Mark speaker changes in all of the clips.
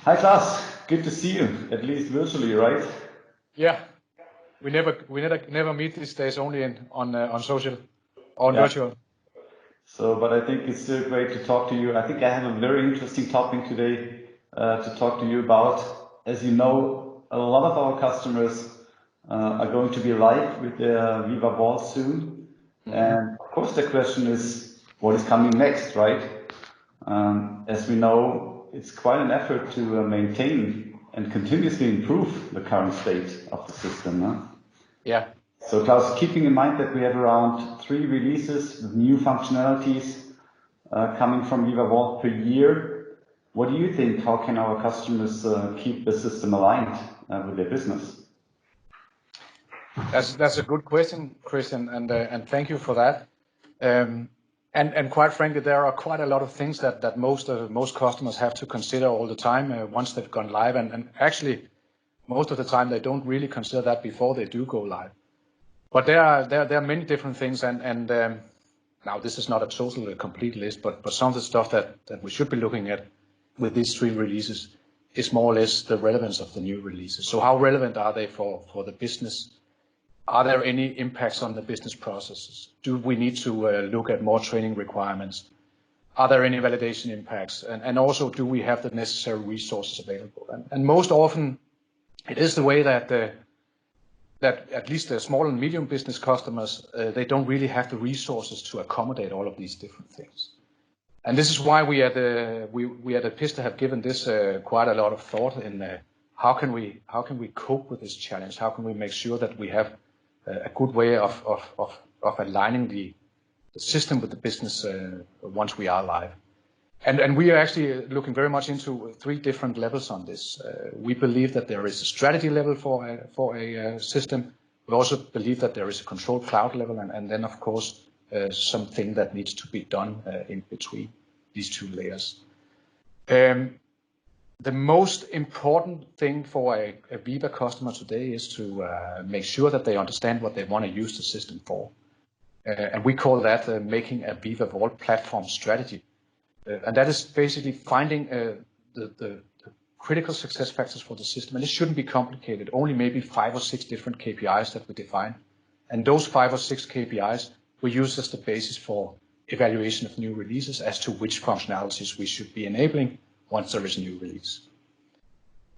Speaker 1: Hi Klaus, good to see you, at least virtually, right?
Speaker 2: Yeah, we never meet these days, only on social or on
Speaker 1: Yeah.
Speaker 2: virtual.
Speaker 1: So, but I think it's still great to talk to you. I think I have a very interesting topic today to talk to you about. As you know, a lot of our customers are going to be live with their Veeva Vault soon. And of course the question is, what is coming next, right? As we know, it's quite an effort to maintain and continuously improve the current state of the system. Huh?
Speaker 2: Yeah.
Speaker 1: So Klaus, keeping in mind that we have around 3 releases with new functionalities coming from Veeva Vault per year, what do you think? How can our customers keep the system aligned with their business?
Speaker 2: That's a good question, Christian, and thank you for that. And quite frankly, there are quite a lot of things that most customers have to consider all the time once they've gone live, and actually most of the time they don't really consider that before they do go live. But there are many different things, and now this is not a total complete list, but some of the stuff that we should be looking at with these 3 releases is more or less the relevance of the new releases. So how relevant are they for the business? Are there any impacts on the business processes? Do we need to look at more training requirements? Are there any validation impacts? And also, do we have the necessary resources available? And most often, it is the way that at least the small and medium business customers, they don't really have the resources to accommodate all of these different things. And this is why we at Epista have given this quite a lot of thought in how can we cope with this challenge? How can we make sure that we have a good way of aligning the system with the business once we are live? And we are actually looking very much into 3 different levels on this. We believe that there is a strategy level for a system. We also believe that there is a control cloud level, and then of course something that needs to be done in between these 2 layers. The most important thing for a Veeva customer today is to make sure that they understand what they want to use the system for. And we call that making a Veeva Vault platform strategy. And that is basically finding the critical success factors for the system. And it shouldn't be complicated, only maybe 5 or 6 different KPIs that we define. And those 5 or 6 KPIs we use as the basis for evaluation of new releases as to which functionalities we should be enabling once there is a new release.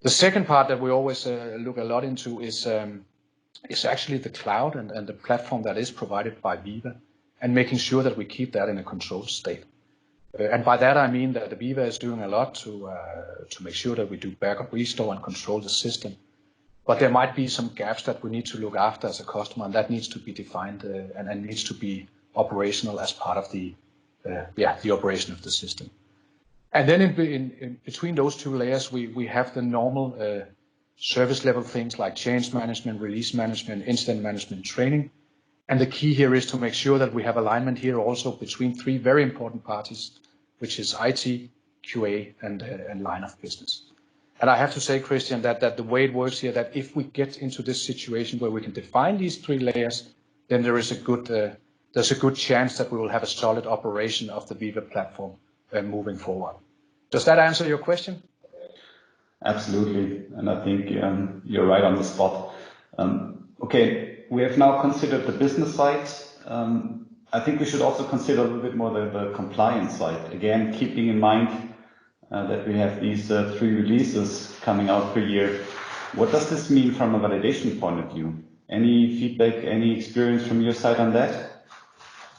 Speaker 2: The second part that we always look a lot into is actually the cloud and the platform that is provided by Veeva, and making sure that we keep that in a controlled state. And by that I mean that the Veeva is doing a lot to make sure that we do backup, restore, and control the system. But there might be some gaps that we need to look after as a customer, and that needs to be defined and needs to be operational as part of the operation of the system. And then in between those 2 layers, we have the normal service level things like change management, release management, incident management, training. And the key here is to make sure that we have alignment here also between 3 very important parties, which is IT, QA, and line of business. And I have to say, Christian, that the way it works here, that if we get into this situation where we can define these 3 layers, then there is there's a good chance that we will have a solid operation of the Veeva platform moving forward. Does that answer your question?
Speaker 1: Absolutely, and I think you're right on the spot. Okay, we have now considered the business side. I think we should also consider a little bit more the compliance side. Again, keeping in mind that we have these 3 releases coming out per year. What does this mean from a validation point of view? Any feedback, any experience from your side on that?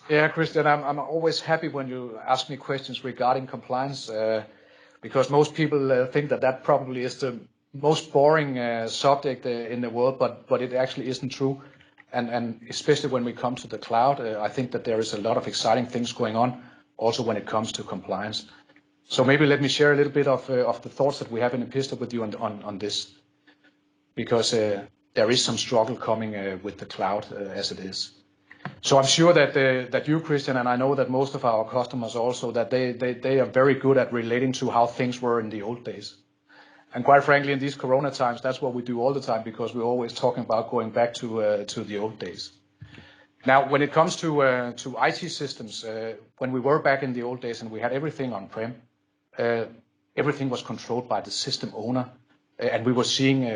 Speaker 2: Yeah, Christian, I'm always happy when you ask me questions regarding compliance, because most people think that probably is the most boring subject in the world, but it actually isn't true. And especially when we come to the cloud, I think that there is a lot of exciting things going on, also when it comes to compliance. So maybe let me share a little bit of the thoughts that we have in Epista with you on this, because there is some struggle coming with the cloud as it is. So I'm sure that you, Christian, and I know that most of our customers also, that they are very good at relating to how things were in the old days. And quite frankly, in these Corona times, that's what we do all the time, because we're always talking about going back to the old days. Now, when it comes to IT systems, when we were back in the old days and we had everything on-prem, everything was controlled by the system owner, and we were seeing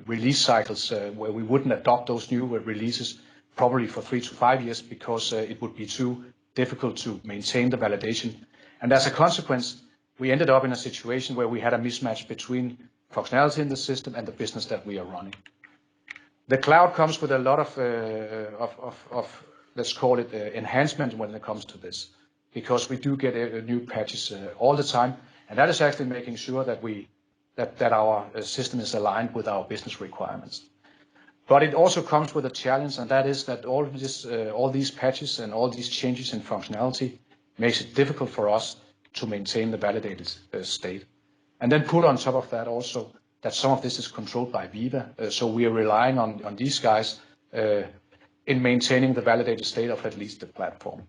Speaker 2: release cycles where we wouldn't adopt those new releases probably for 3 to 5 years because it would be too difficult to maintain the validation. And as a consequence, we ended up in a situation where we had a mismatch between functionality in the system and the business that we are running. The cloud comes with a lot of let's call it enhancement when it comes to this, because we do get new patches all the time, and that is actually making sure that our system is aligned with our business requirements. But it also comes with a challenge, and that is that all these patches and all these changes in functionality makes it difficult for us to maintain the validated state. And then put on top of that also that some of this is controlled by Veeva, so we are relying on these guys in maintaining the validated state of at least the platform.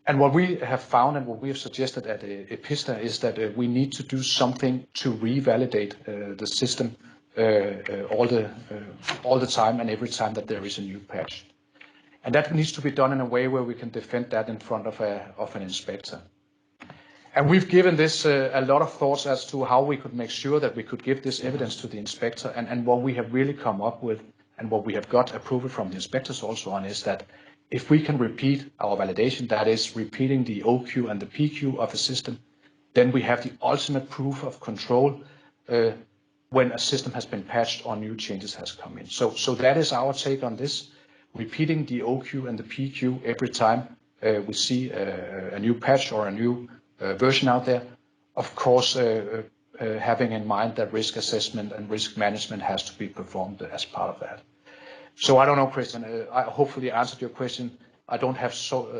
Speaker 2: And what we have found and what we have suggested at Epista is that we need to do something to revalidate the system all the time and every time that there is a new patch. And that needs to be done in a way where we can defend that in front of an inspector. And we've given this a lot of thoughts as to how we could make sure that we could give this evidence to the inspector. And what we have really come up with and what we have got approval from the inspectors also on is that if we can repeat our validation, that is repeating the OQ and the PQ of a system, then we have the ultimate proof of control when a system has been patched or new changes has come in. So that is our take on this, repeating the OQ and the PQ every time we see a new patch or a new version out there. Of course, having in mind that risk assessment and risk management has to be performed as part of that. So I don't know, Christian, I hopefully answered your question. I don't have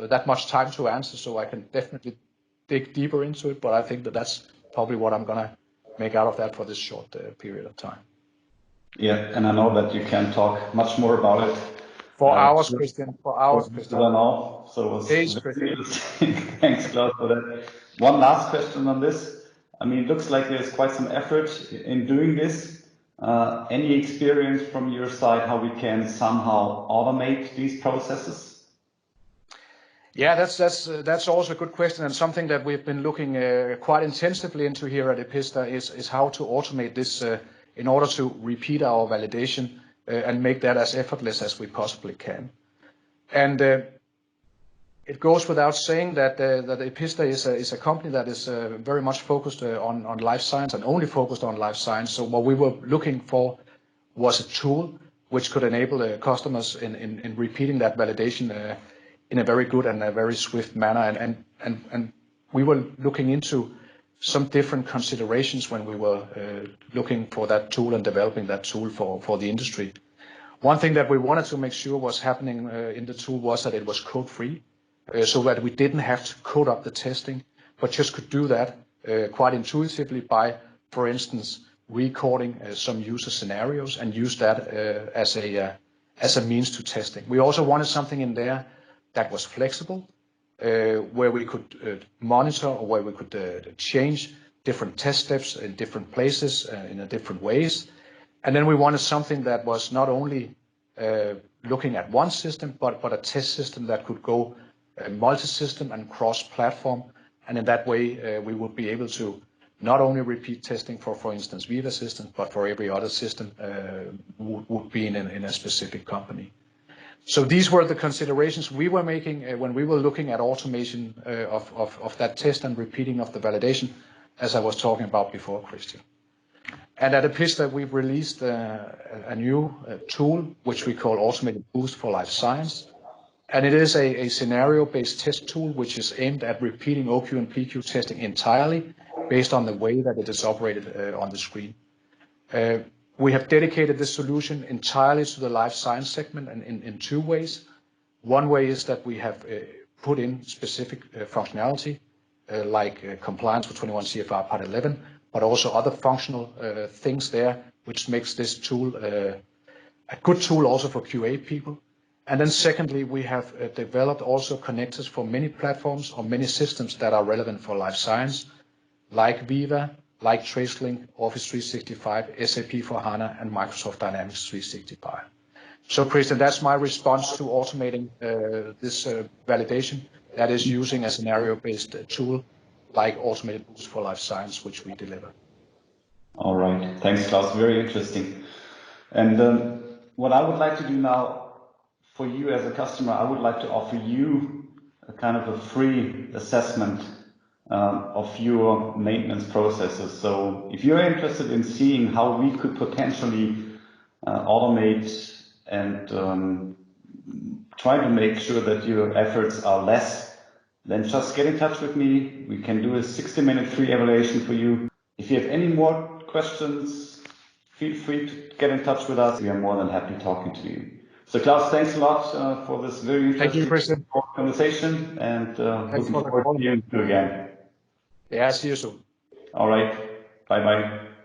Speaker 2: that much time to answer, so I can definitely dig deeper into it, but I think that's probably what I'm going to make out of that for this short period of time.
Speaker 1: Yeah, and I know that you can talk much more about it.
Speaker 2: For hours, Christian, for hours, Christian.
Speaker 1: Now, so it was very interesting. Thanks, Klaus, for that. One last question on this. I mean, it looks like there's quite some effort in doing this. Any experience from your side how we can somehow automate these processes?
Speaker 2: Yeah, that's also a good question, and something that we've been looking quite intensively into here at Epista is how to automate this in order to repeat our validation and make that as effortless as we possibly can. And it goes without saying that Epista is a company that is very much focused on life science and only focused on life science. So what we were looking for was a tool which could enable customers in repeating that validation in a very good and a very swift manner. And we were looking into some different considerations when we were looking for that tool and developing that tool for the industry. One thing that we wanted to make sure was happening in the tool was that it was code-free, so that we didn't have to code up the testing, but just could do that quite intuitively by, for instance, recording some user scenarios and use that as a means to testing. We also wanted something in there that was flexible, where we could monitor or where we could change different test steps in different places in different ways. And then we wanted something that was not only looking at one system, but a test system that could go multi-system and cross-platform. And in that way, we would be able to not only repeat testing for instance, Veeva systems, but for every other system would be in a specific company. So these were the considerations we were making when we were looking at automation of that test and repeating of the validation, as I was talking about before, Christian. And at Epista, we've released a new tool, which we call Automated Boost for Life Science. And it is a scenario-based test tool, which is aimed at repeating OQ and PQ testing entirely based on the way that it is operated on the screen. We have dedicated this solution entirely to the life science segment and in two ways. One way is that we have put in specific functionality like compliance with 21 CFR Part 11, but also other functional things there, which makes this tool a good tool also for QA people. And then secondly, we have developed also connectors for many platforms or many systems that are relevant for life science, like Veeva, like TraceLink, Office 365, SAP for HANA, and Microsoft Dynamics 365. So, Christian, that's my response to automating this validation. That is using a scenario-based tool like automated tools for life science, which we deliver.
Speaker 1: All right. Thanks, Klaus. Very interesting. And what I would like to do now for you as a customer, I would like to offer you a kind of a free assessment of your maintenance processes. So if you're interested in seeing how we could potentially automate and try to make sure that your efforts are less, then just get in touch with me. We can do a 60-minute free evaluation for you. If you have any more questions, feel free to get in touch with us. We are more than happy talking to you. So Klaus, thanks a lot for this very interesting conversation, and looking forward to hearing you again.
Speaker 2: Yeah, see you soon.
Speaker 1: All right. Bye-bye.